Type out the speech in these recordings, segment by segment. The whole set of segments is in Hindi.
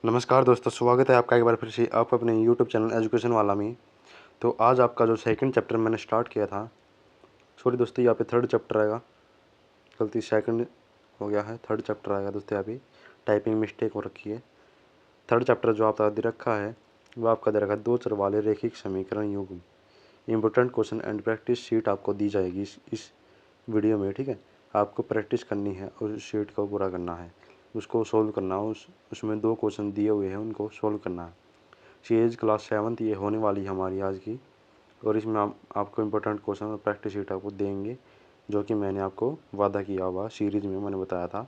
नमस्कार दोस्तों, स्वागत है आपका एक बार फिर से आप अपने यूट्यूब चैनल एजुकेशन वाला में। तो आज आपका जो सेकंड चैप्टर मैंने स्टार्ट किया था, सॉरी दोस्तों, यहाँ पे थर्ड चैप्टर आएगा, गलती सेकंड हो गया है, थर्ड चैप्टर आएगा दोस्तों। यहाँ पे टाइपिंग मिस्टेक हो रखी है। थर्ड चैप्टर जो आपका दे रखा है वो आपका दे रखा है 2 चर वाले रैखिक समीकरण युग्म। Important question and practice sheet आपको दी जाएगी इस वीडियो में, ठीक है। आपको प्रैक्टिस करनी है और उस शीट को पूरा करना है, उसको सोल्व करना है। उसमें 2 क्वेश्चन दिए हुए हैं, उनको सोल्व करना है। सीएज क्लास 7th ये होने वाली है हमारी आज की, और इसमें आपको इम्पोर्टेंट क्वेश्चन और प्रैक्टिस शीट आपको देंगे, जो कि मैंने आपको वादा किया हुआ सीरीज़ में मैंने बताया था।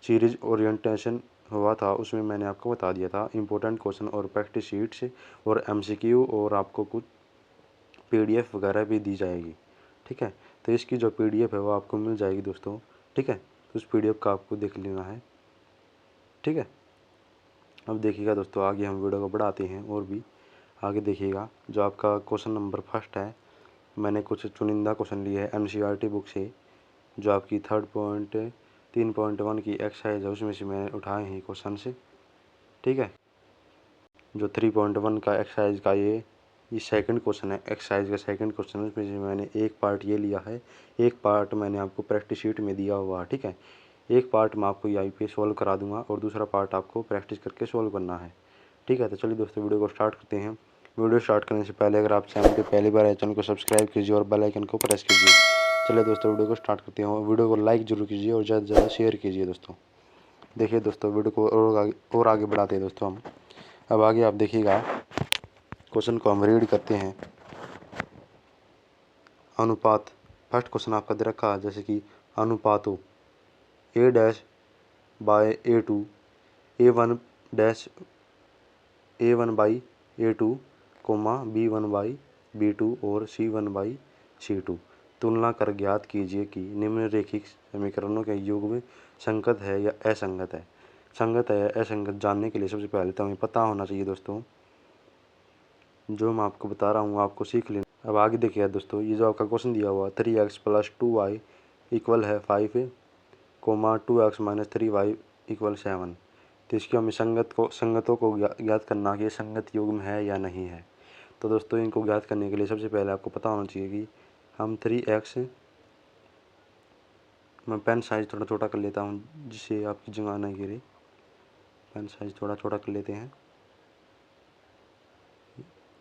सीरीज ओरिएंटेशन हुआ था, उसमें मैंने आपको बता दिया था इम्पोर्टेंट क्वेश्चन और प्रैक्टिस शीट्स और एमसीक्यू, और आपको कुछ पीडीएफ वगैरह भी दी जाएगी, ठीक है। तो इसकी जो पीडीएफ है वो आपको मिल जाएगी दोस्तों, ठीक है। तो उस पीडीएफ का आपको देख लेना है, ठीक है। अब देखिएगा दोस्तों, आगे हम वीडियो को बढ़ाते हैं और भी आगे देखिएगा। जो आपका क्वेश्चन नंबर फर्स्ट है, मैंने कुछ चुनिंदा क्वेश्चन लिए है एनसीईआरटी बुक से, जो आपकी 3.1 की एक्सरसाइज है उसमें से मैंने उठाए हैं क्वेश्चन से, ठीक है। जो 3.1 का एक्सरसाइज का ये सेकंड क्वेश्चन है, एक्सरसाइज का सेकंड क्वेश्चन, उसमें से मैंने एक पार्ट ये लिया है, एक पार्ट मैंने आपको प्रैक्टिस शीट में दिया हुआ, ठीक है। एक पार्ट मैं आपको यहीं पे सॉल्व करा दूंगा और दूसरा पार्ट आपको प्रैक्टिस करके सॉल्व करना है, ठीक है। तो चलिए दोस्तों, वीडियो को स्टार्ट करते हैं। वीडियो स्टार्ट करने से पहले अगर आप चैनल पे पहली बार आए, चैनल को सब्सक्राइब कीजिए और बेल आइकन को प्रेस कीजिए। चलिए दोस्तों, वीडियो को स्टार्ट करते हैं। वीडियो को लाइक जरूर कीजिए और ज़्यादा से ज़्यादा शेयर कीजिए दोस्तों। देखिए दोस्तों, वीडियो को और आगे बढ़ाते हैं दोस्तों हम। अब आगे आप देखिएगा, क्वेश्चन को हम रीड करते हैं। अनुपात, फर्स्ट क्वेश्चन आपका दे रखा है, जैसे कि अनुपातों A'/A2, A1/A2, B1/B2 और C1/C2 तुलना कर ज्ञात कीजिए कि निम्नलिखित समीकरणों के युग्म संगत है या असंगत है। संगत है या असंगत जानने के लिए सबसे पहले तो हमें पता होना चाहिए दोस्तों, जो मैं आपको बता रहा हूँ आपको सीख लेना। अब आगे देखिए दोस्तों, ये जो आपका क्वेश्चन दिया हुआ 3x + 2y इक्वल है 5, 2x - 3y इक्वल 7। तो इसकी हमें संगतों को ज्ञात करना कि ये संगत युग्म है या नहीं है। तो दोस्तों, इनको ज्ञात करने के लिए सबसे पहले आपको पता होना चाहिए कि हम 3x, मैं पेन साइज थोड़ा छोटा कर लेता हूँ जिससे आपकी जगह नहीं गिरे। पेन साइज थोड़ा छोटा कर लेते हैं,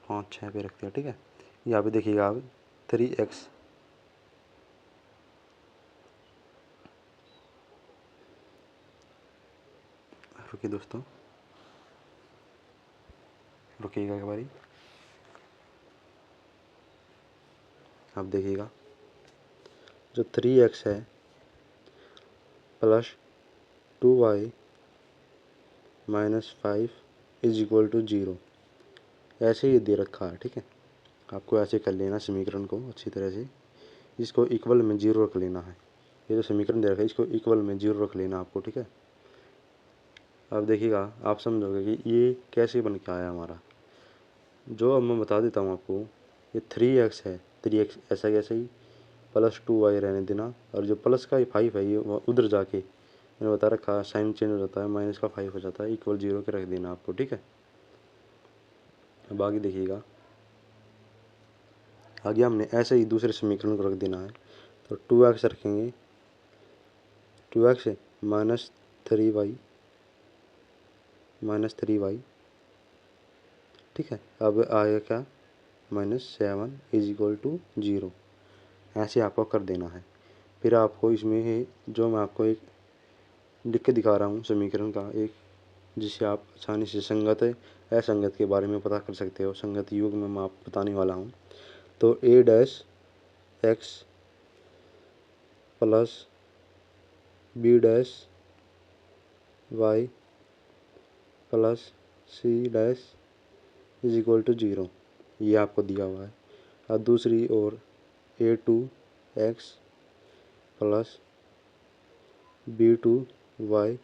5-6 पे रखते हैं, ठीक है। यहाँ पे देखिएगा आप 3x, रुकिए दोस्तों, रुकिएगा एक बारी। आप देखिएगा, जो 3x है + 2y - 5 = 0, ऐसे ही दे रखा है, ठीक है। आपको ऐसे कर लेना समीकरण को अच्छी तरह से, इसको इक्वल में 0 रख लेना है। ये जो समीकरण दे रखा है इसको इक्वल में 0 रख लेना आपको, ठीक है। अब देखिएगा, आप समझोगे कि ये कैसे बन के आया हमारा। जो अब मैं बता देता हूँ आपको, ये 3x है, 3x ऐसा कैसे ही + 2y रहने देना, और जो प्लस का 5 है ये उधर जाके मैंने बता रखा साइन चेंज हो जाता है, -5 हो जाता है, इक्वल 0 के रख देना आपको, ठीक है। अब आगे देखिएगा, आगे हमने ऐसे ही दूसरे समीकरण को रख देना है। तो 2x रखेंगे, 2x -3y, ठीक है। अब आएगा क्या, -7 = 0, ऐसे आपको कर देना है। फिर आपको इसमें है, जो मैं आपको एक लिख के दिखा रहा हूँ समीकरण का एक, जिससे आप आसानी से संगत है असंगत के बारे में पता कर सकते हो। संगत युग में मैं आपको बताने वाला हूँ। तो A' x + B' y + C' = 0, ये आपको दिया हुआ है। अब दूसरी ओर A2x + B2y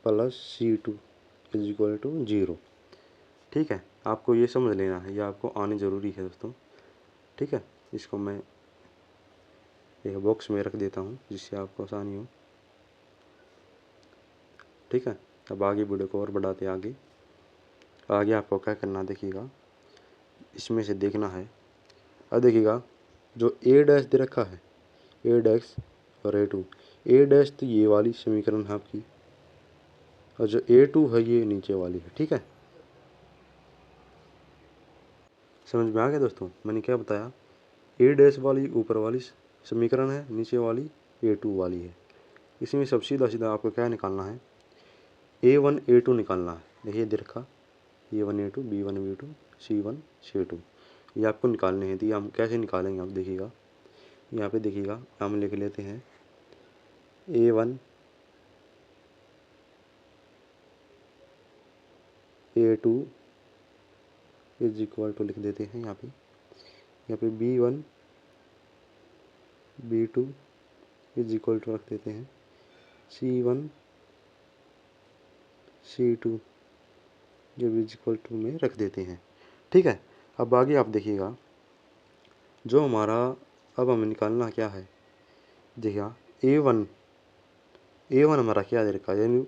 + C2 = 0, ठीक है। आपको ये समझ लेना है, ये आपको आनी ज़रूरी है दोस्तों, ठीक है। इसको मैं एक बॉक्स में रख देता हूँ जिससे आपको आसानी हो, ठीक है। अब आगे वीडियो को और बढ़ाते आगे आगे आपको क्या करना देखिएगा, इसमें से देखना है। अब देखिएगा जो ए डैश दे रखा है, ए डैश और ए टू, ए डैश तो ये वाली समीकरण है आपकी, और जो ए टू है ये नीचे वाली है। ठीक है, समझ में आ गया दोस्तों? मैंने क्या बताया, ए डैश वाली ऊपर वाली समीकरण है, नीचे वाली ए टू वाली है। इसमें सब सीधा सीधा आपको क्या निकालना है, ए वन ए टू निकालना है। देखिए दे रखा A one A two, B one B two, C one C two, ये आपको निकालने हैं। तो ये हम कैसे निकालेंगे आप देखिएगा, यहाँ पे देखिएगा हम लिख लेते हैं A one A two is equal to लिख देते हैं यहाँ पे B one B two is equal to रख देते हैं सी वन सी टू जो इज इक्वल टू में रख देते हैं। ठीक है, अब आगे आप देखिएगा जो हमारा अब हमें निकालना क्या है, देखिएगा ए वन हमारा क्या दे रखा है, यानी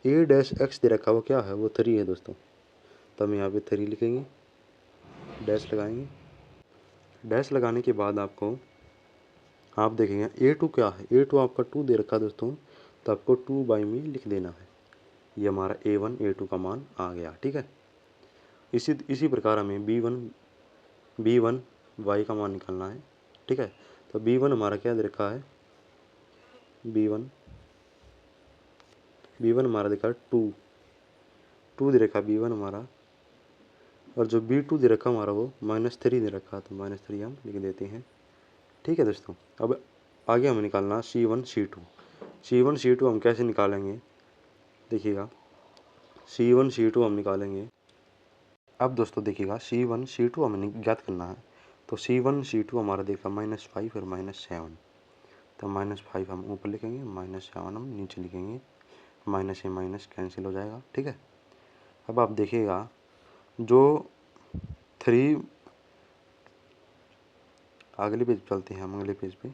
ए डैश एक्स दे रखा है, वो क्या है, वो 3 है दोस्तों। तो हम यहाँ पे 3 लिखेंगे, डैश लगाएंगे। डैश लगाने के बाद आपको आप देखेंगे ए टू क्या है, ए टू आपका 2 दे रखा है दोस्तों, तो आपको 2 में लिख देना है। ये हमारा ए वन ए टू का मान आ गया। ठीक है, इसी प्रकार हमें बी वन वाई का मान निकालना है। ठीक है, तो बी वन हमारा क्या दे रखा है, बी वन हमारा देखा है 2 दे रखा बी वन हमारा, और जो बी टू दे रखा हमारा वो -3 दे रखा, तो -3 हम लिख देते हैं। ठीक है दोस्तों, अब आगे हमें निकालना सी वन सी टू हम कैसे निकालेंगे देखिएगा, सी वन सी टू हम निकालेंगे। अब दोस्तों देखिएगा सी वन सी टू हमें ज्ञात करना है, तो सी वन सी टू हमारा देखा -5 और -7, तो -5 हम ऊपर लिखेंगे, -7 हम नीचे लिखेंगे, माइनस से माइनस कैंसिल हो जाएगा। ठीक है, अब आप देखिएगा जो 3 अगले पेज चलते हैं हम, अगले पेज पे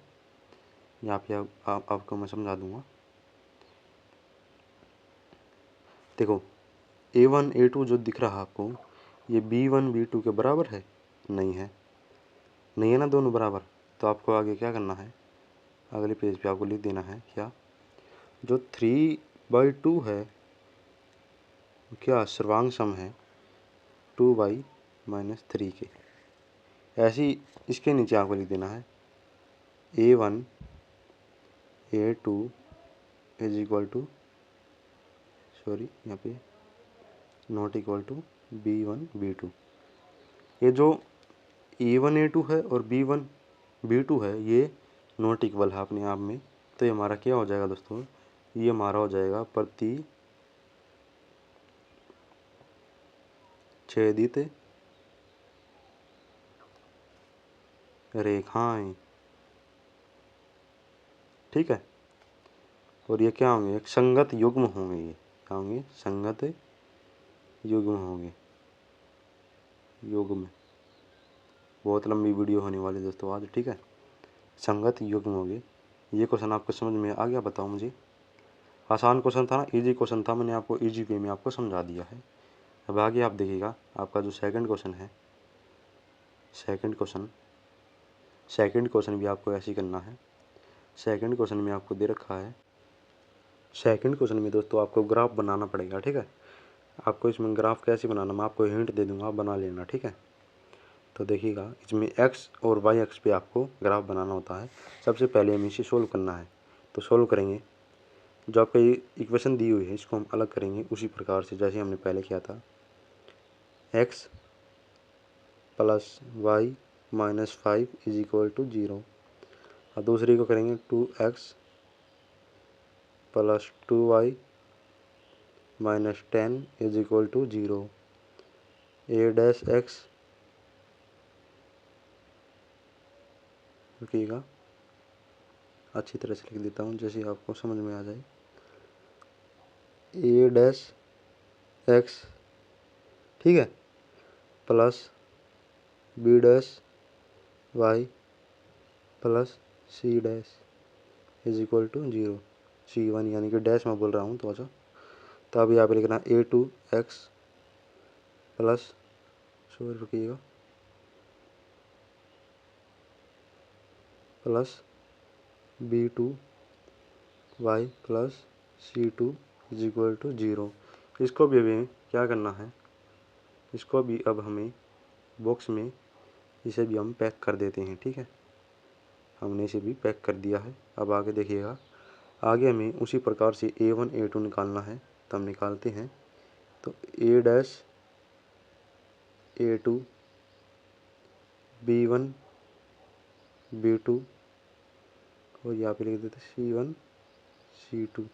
यहाँ पे आपको मैं समझा दूंगा। देखो ए वन ए टू जो दिख रहा है आपको, ये बी वन बी टू के बराबर है, नहीं है, नहीं है ना दोनों बराबर। तो आपको आगे क्या करना है, अगले पेज पे आपको लिख देना है क्या, जो 3/2 है क्या सर्वांग सम है 2/-3 के। ऐसे ही इसके नीचे आपको लिख देना है A one A two is equal to, sorry यहाँ पे not equal to B one B two. ये जो ए वन ए टू है और बी वन बी टू है ये नॉट इक्वल है अपने आप में। तो ये हमारा क्या हो जाएगा दोस्तों, ये हमारा हो जाएगा प्रति छेदित रेखाएं। ठीक है, और ये क्या होंगे, एक संगत युग्म होंगे, ये क्या होंगे, संगत युग्म होंगे, युग्म। बहुत लंबी वीडियो होने वाली दोस्तों आज। ठीक है, संगत युग्म होंगे। ये क्वेश्चन आपको समझ में आ गया, बताओ मुझे। आसान क्वेश्चन था ना, इजी क्वेश्चन था, मैंने आपको इजी वे में आपको समझा दिया है। अब आगे आप देखिएगा आपका जो सेकंड क्वेश्चन है, सेकंड क्वेश्चन भी आपको ऐसे ही करना है। सेकंड क्वेश्चन में आपको दे रखा है, सेकंड क्वेश्चन में दोस्तों आपको ग्राफ बनाना पड़ेगा। ठीक है, आपको इसमें ग्राफ कैसे बनाना मैं आपको हिंट दे दूंगा, आप बना लेना। ठीक है, तो देखिएगा इसमें एक्स और वाई एक्स पे आपको ग्राफ बनाना होता है। सबसे पहले हमें इसे सोल्व करना है, तो सोल्व करेंगे। जो आपको इक्वेशन दी हुई है इसको हम अलग करेंगे उसी प्रकार से जैसे हमने पहले किया था, X plus Y -5 is equal to 0। और दूसरी को करेंगे 2x plus 2y -10 is equal to 0। A dash X रुकिएगा अच्छी तरह से लिख देता हूँ जैसे आपको समझ में आ जाए, ए डैश एक्स, ठीक है, plus B dash Y plus C dash is equal to 0। C1 यानी कि डैश में बोल रहा हूँ तो अच्छा, तो अब यहाँ पे लिखना A two X plus, sorry रुकिएगा, plus B two Y plus C two is equal to 0। इसको भी हमें क्या करना है, इसको भी अब हमें बॉक्स में इसे भी हम पैक कर देते हैं। ठीक है, हमने इसे भी पैक कर दिया है। अब आगे देखिएगा, आगे हमें उसी प्रकार से A1 A2 निकालना है, तो हम निकालते हैं। तो A dash A2 B1 B2 और यहाँ पे लिख देते C1 C2।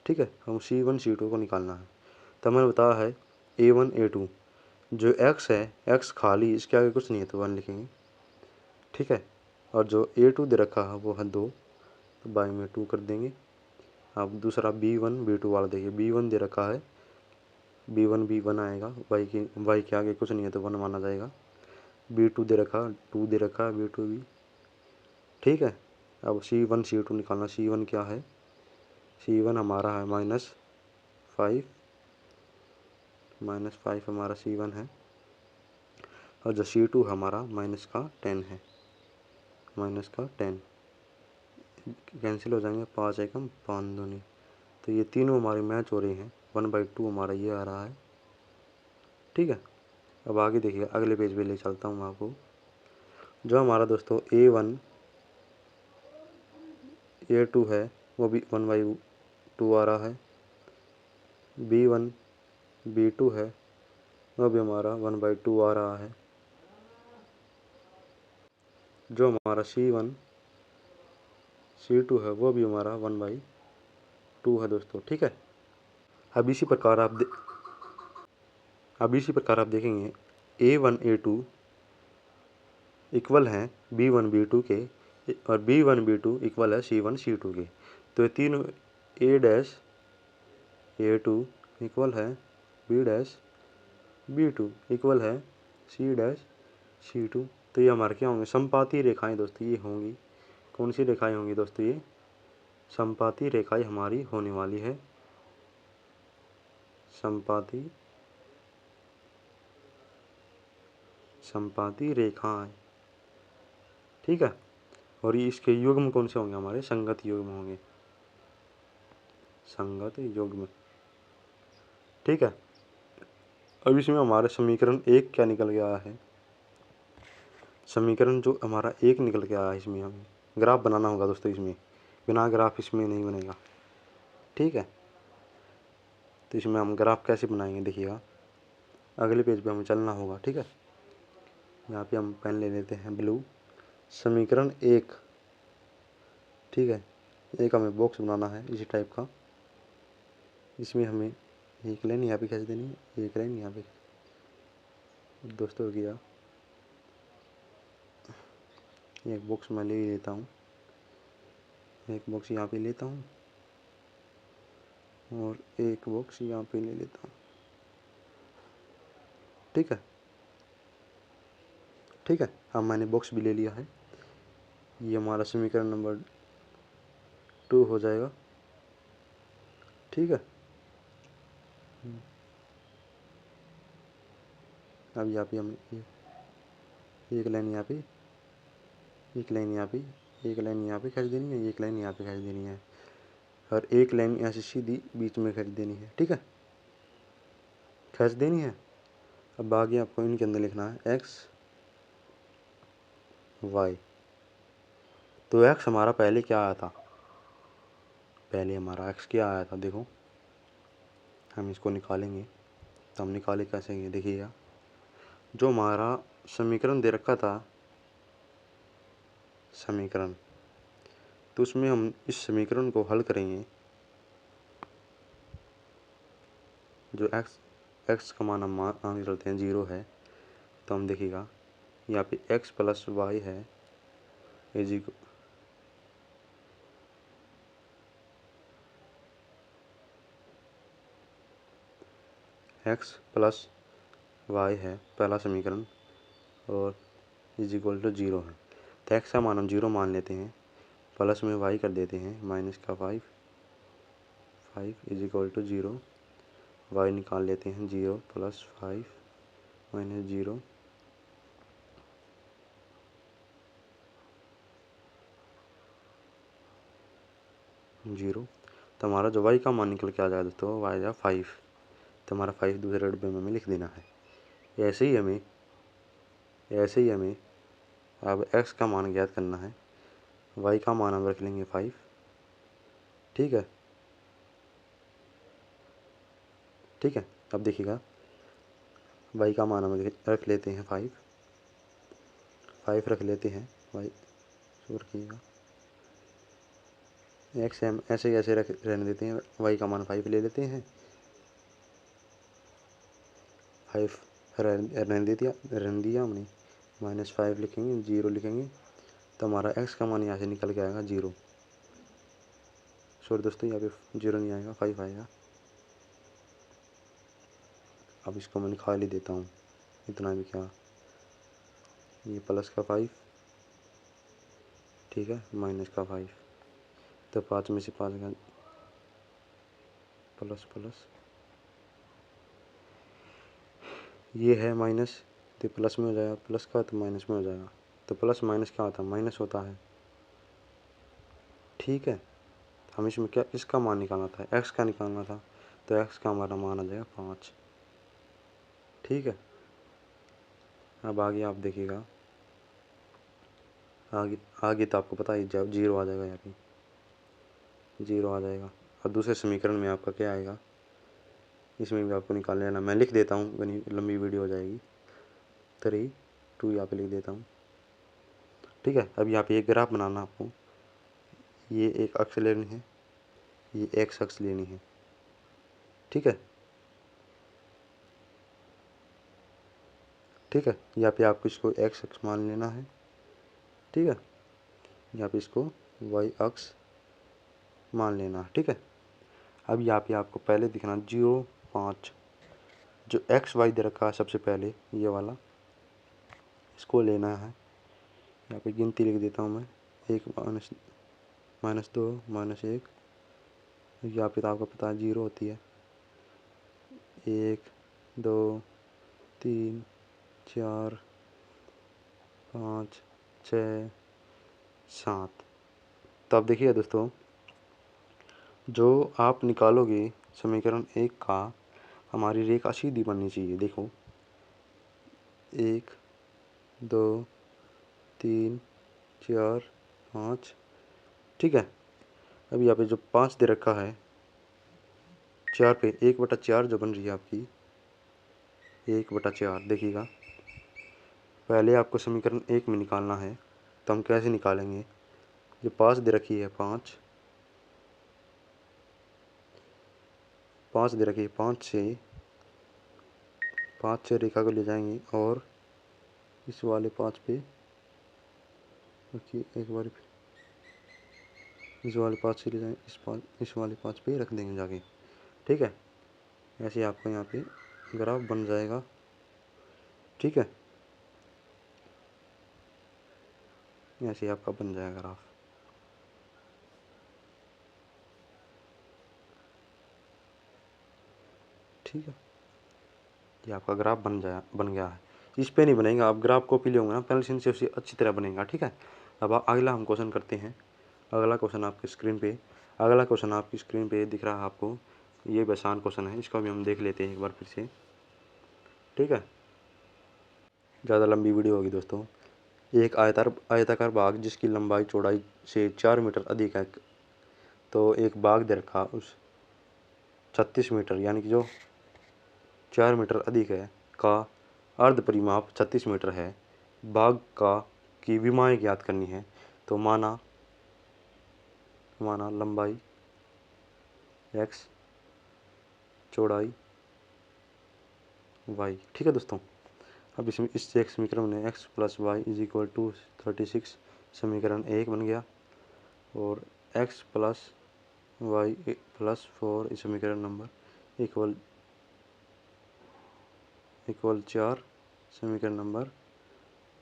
ठीक है, हम C1 C2 को निकालना है। तो हमें बताया है A1 A2, जो x है x खाली, इसके आगे कुछ नहीं है तो 1 लिखेंगे। ठीक है, और जो A2 दे रखा है वो है 2, तो बाई में 2 कर देंगे। अब दूसरा B1 B2 वाला देखिए, B1 दे रखा है, B1 B1 आएगा, y के आगे कुछ नहीं है तो 1 माना जाएगा। B2 दे रखा, 2 दे रखा है, B2 भी। ठीक है, अब C1 C2 निकालना। C1 क्या है, C1 हमारा है -5, -5 हमारा C1 है, और जो C2 हमारा -10 है, -10 कैंसिल हो जाएंगे, 5 एकम 5 दूनी, तो ये तीनों हमारे मैच हो रही हैं। 1/2 हमारा ये आ रहा है। ठीक है, अब आगे देखिए, अगले पेज पे ले चलता हूँ आपको। जो हमारा दोस्तों A1 A2 है वो भी 1/2 आ रहा है। B1 B2 है वो भी हमारा 1/2 आ रहा है। जो हमारा C1 C2 है वो भी हमारा 1/2 है दोस्तों। ठीक है, अब इसी प्रकार आप देखेंगे A1 A2 इक्वल हैं B1 B2 के, और B1 B2 इक्वल है C1 C2 के। तो ये तीनों A डैश A2 इक्वल है B डैश B2 इक्वल है C डैश C2। तो ये हमारे क्या होंगे, समपाती रेखाएं दोस्तों ये होंगी। कौन सी रेखाएं होंगी दोस्तों, ये समपाती रेखाएं हमारी होने वाली है, समपाती रेखाएं। ठीक है, और ये इसके युग्म कौन से होंगे, हमारे संगत युग्म होंगे, संगत युग्म। ठीक है, अब इसमें हमारा समीकरण 1 क्या निकल गया है, समीकरण जो हमारा 1 निकल के आया है, इसमें हमें ग्राफ बनाना होगा दोस्तों। इसमें बिना ग्राफ इसमें नहीं बनेगा। ठीक है, तो इसमें हम ग्राफ कैसे बनाएंगे देखिएगा, अगले पेज पे हमें चलना होगा। ठीक है, यहाँ पे हम पेन ले लेते हैं ब्लू। समीकरण 1, ठीक है, एक हमें बॉक्स बनाना है इसी टाइप का। इसमें हमें एक लाइन यहाँ पे खींच देनी है, एक लाइन यहाँ पे दोस्तों किया। एक बॉक्स मैं ले लेता हूँ, एक बॉक्स यहाँ पे लेता हूँ और एक बॉक्स यहाँ पे ले लेता हूँ। ठीक है, ठीक है, अब मैंने बॉक्स भी ले लिया है। ये हमारा समीकरण नंबर 2 हो जाएगा। ठीक है, अब यहाँ पे हम एक लाइन यहाँ पे, एक लाइन यहाँ पे, एक लाइन यहाँ पे खींच देनी है, एक लाइन यहाँ पे खींच देनी है, और एक लाइन यहाँ से सीधी बीच में खींच देनी है। ठीक है, खींच देनी है। अब आगे आपको इनके अंदर लिखना है x y। तो x हमारा पहले क्या आया था, पहले हमारा x क्या आया था, देखो हम इसको निकालेंगे। तो हम निकाले कैसे, ये देखिएगा, जो हमारा समीकरण दे रखा था, समीकरण, तो उसमें हम इस समीकरण को हल करेंगे। जो x का मान हम मान के चलते हैं 0 है, तो हम देखिएगा यहाँ पे x प्लस वाई है is equal, x plus Y है पहला समीकरण, और इज इक्वल टू 0 है। तो x का मान हम 0 मान लेते हैं, प्लस में y कर देते हैं, माइनस का 5 5 इज इक्वल टू 0। वाई निकाल लेते हैं, 0 प्लस 5 माइनस 0 0। तो हमारा जो वाई का मान निकल के आ जाएगा दोस्तों, वाई आ जाएगा 5। तो हमारा 5 दूसरे डब्बे में हमें लिख देना है। ऐसे ही हमें अब एक्स का मान ज्ञात करना है। वाई का मान हम रख लेंगे 5, ठीक है। अब देखिएगा, वाई का मान हम रख लेते हैं 5 रख लेते हैं। वाई रखिएगा, एक्स हम ऐसे ऐसे रहने देते हैं। वाई का मान 5 ले लेते हैं, 5 रहने दिया हमने। -5 लिखेंगे, 0 लिखेंगे, तो हमारा एक्स का मान यहाँ से निकल के आएगा 0। सॉरी दोस्तों, यहाँ पे 0 नहीं आएगा, 5 आएगा। अब इसको मैं खाली देता हूँ, इतना भी क्या, ये प्लस का 5, ठीक है, माइनस का 5। तो 5 में से 5 का प्लस प्लस, ये है माइनस, तो प्लस में हो जाएगा, प्लस का तो माइनस में हो जाएगा। तो प्लस माइनस क्या होता है, माइनस होता है, ठीक है। हम इसमें क्या, इसका मान निकालना था, एक्स का निकालना था, तो एक्स का हमारा मान आ जाएगा 5, ठीक है। अब आगे आप देखिएगा, आगे तो आपको पता ही, जब 0 आ जाएगा, यहाँ पे 0 आ जाएगा। और दूसरे समीकरण में आपका क्या आएगा, इसमें भी आपको निकाल लेना। मैं लिख देता हूँ, लंबी वीडियो हो जाएगी। 3 2 यहाँ पे लिख देता हूँ, ठीक है। अब यहाँ पे एक ग्राफ बनाना आपको, ये एक अक्ष लेनी है, ये एक्स अक्ष लेनी है, ठीक है। यहाँ पे आपको इसको एक्स अक्ष मान लेना है, ठीक है। यहाँ पे इसको वाई अक्ष मान लेना है, ठीक है। अब यहाँ पे आपको पहले दिखना 0 5, जो एक्स वाई दे रखा है सबसे पहले, ये वाला इसको लेना है। यहाँ पे गिनती लिख देता हूँ मैं, 1 -2 -1। यहाँ पे तो आपको पता है 0 होती है, 1 2 3 4 5 6 7। तो अब देखिए दोस्तों, जो आप निकालोगे समीकरण 1 का, हमारी रेखा सीधी बननी चाहिए। देखो 1 2 3 4 5, ठीक है। अब यहाँ पे जो 5 दे रखा है, 4 पे 1/4 जो बन रही है आपकी, 1/4 देखिएगा। पहले आपको समीकरण 1 में निकालना है, तो हम कैसे निकालेंगे। जो 5 दे रखी है, 5 दे रखी है, 5 से रेखा को ले जाएंगे और इस वाले 5 पे रखिए, एक बार इस वाले 5 से ले जाएंगे, इस वाले 5 पे रख देंगे जाके, ठीक है। ऐसे आपको यहाँ पे ग्राफ बन जाएगा, ठीक है। ऐसे आपका बन जाएगा ग्राफ, ठीक है। ये आपका ग्राफ बन गया है। इस पे नहीं बनेगा, आप ग्राफ कॉपी ले होंगे ना पेंसिल से, उसे अच्छी तरह बनेगा, ठीक है। अब अगला हम क्वेश्चन करते हैं। अगला क्वेश्चन आपकी स्क्रीन पे दिख रहा है आपको, ये भी आसान क्वेश्चन है, इसको भी हम देख लेते हैं एक बार फिर से, ठीक है। ज़्यादा लंबी वीडियो होगी दोस्तों। एक आयताकार बाग जिसकी लंबाई चौड़ाई से 4 मीटर अधिक है, तो एक बाग दे रखा उस 36 मीटर, यानी कि जो 4 मीटर अधिक है, का अर्ध परिमाप 36 मीटर है। बाग का की विमाएँ ज्ञात करनी है। तो माना लंबाई x, चौड़ाई y, ठीक है दोस्तों। अब इसमें इस एक समीकरण में x + y = 36 समीकरण 1 बन गया, और x + y + 4 इस समीकरण नंबर इक्वल 4 समीकरण नंबर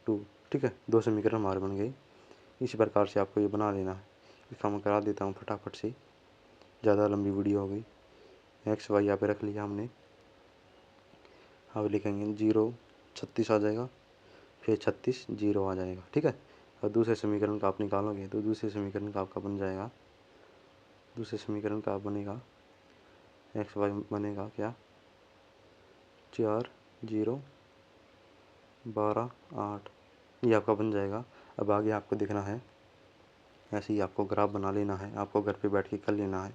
2, ठीक है। 2 समीकरण हमारे बन गए। इसी प्रकार से आपको ये बना लेना है। इसका मैं करा देता हूँ फटाफट से। ज़्यादा लंबी वीडियो हो गई। एक्स वाई यहाँ पे रख लिया हमने। अब लिखेंगे 0 36 आ जाएगा, फिर 36 0 आ जाएगा, ठीक है। और दूसरे समीकरण का आप निकालोगे तो दूसरे समीकरण का आपका बन जाएगा, दूसरे समीकरण का आप बनेगा एक्स वाई बनेगा क्या 4 0 12 8, ये आपका बन जाएगा। अब आगे आपको देखना है, ऐसे ही आपको ग्राफ बना लेना है, आपको घर पे बैठ के कर लेना है।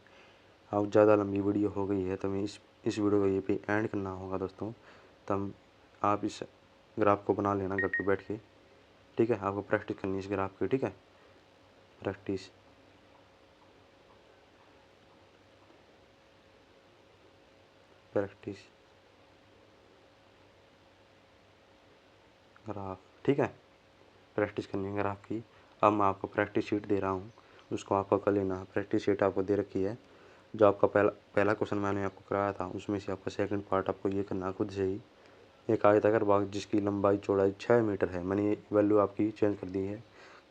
अब ज़्यादा लंबी वीडियो हो गई है तो मैं इस वीडियो को ये पे एंड करना होगा दोस्तों। तब आप इस ग्राफ को बना लेना घर पे बैठ के, ठीक है। आपको प्रैक्टिस करनी है इस ग्राफ की, ठीक है। प्रैक्टिस प्रैक्टिस ग्राफ, ठीक है। प्रैक्टिस करनी है ग्राफ की। अब मैं आपको प्रैक्टिस शीट दे रहा हूँ, उसको आपको कर लेना है। प्रैक्टिस शीट आपको दे रखी है। जो आपका पहला क्वेश्चन मैंने आपको कराया था उसमें से आपका सेकंड पार्ट आपको ये करना खुद से ही। एक आयताकार बाग जिसकी लंबाई चौड़ाई 6 मीटर है, मैंने ये वैल्यू आपकी चेंज कर दी है,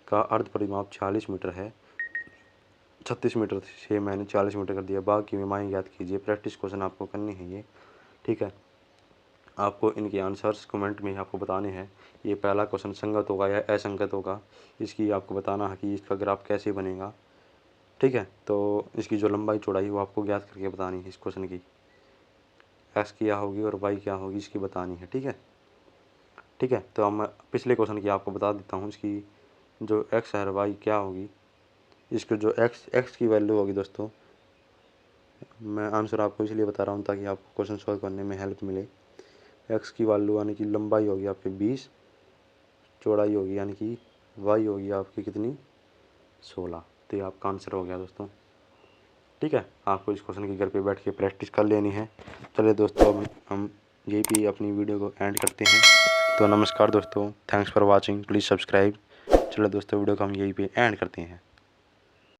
का अर्ध परिमाप 46 मीटर है। 36 मीटर से मैंने 40 मीटर कर दिया। बाग की विमाएँ ज्ञात कीजिए। प्रैक्टिस क्वेश्चन आपको करनी है ये, ठीक है। आपको इनके आंसर्स कमेंट में आपको बताने हैं। ये पहला क्वेश्चन संगत होगा या असंगत होगा, इसकी आपको बताना है कि इसका ग्राफ कैसे बनेगा, ठीक है। तो इसकी जो लंबाई चौड़ाई वो आपको ज्ञात करके बतानी है। इस क्वेश्चन की एक्स क्या होगी और वाई क्या होगी इसकी बतानी है, ठीक है। ठीक है, तो हम पिछले क्वेश्चन की आपको बता देता हूँ। इसकी जो एक्स है वाई क्या होगी, इसकी जो एक्स की वैल्यू होगी दोस्तों, मैं आंसर आपको इसलिए बता रहा हूँ ताकि आपको क्वेश्चन सॉल्व करने में हेल्प मिले। एक्स की वैल्यू यानी कि लंबाई होगी आपकी 20, चौड़ाई होगी यानी कि वाई होगी आपकी कितनी 16। तो ये आपका आंसर हो गया दोस्तों, ठीक है। आपको इस क्वेश्चन की घर पे बैठ के प्रैक्टिस कर लेनी है। चलिए दोस्तों, अब हम यही पे अपनी वीडियो को एंड करते हैं। तो नमस्कार दोस्तों, thanks for watching, please subscribe. चलो दोस्तों, वीडियो को हम यहीं पे एंड करते हैं।